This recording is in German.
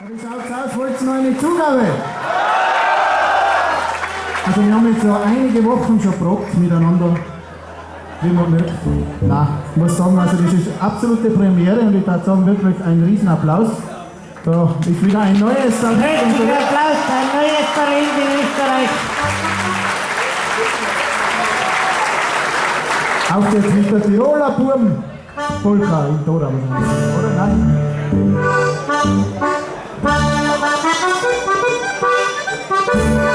Wie schaut's aus? Wollt ihr noch eine Zugabe? Also wir haben jetzt so einige Wochen schon probt miteinander, wie man merkt. Nein, ich muss sagen, also das ist absolute Premiere und ich darf sagen, wirklich ein Riesenapplaus. Da ist wieder ein neues Talent. Herzlichen Applaus, ein neues Talent in Österreich. Auch jetzt mit der Tirolerbuam Polka im Tor, oder nein? Musik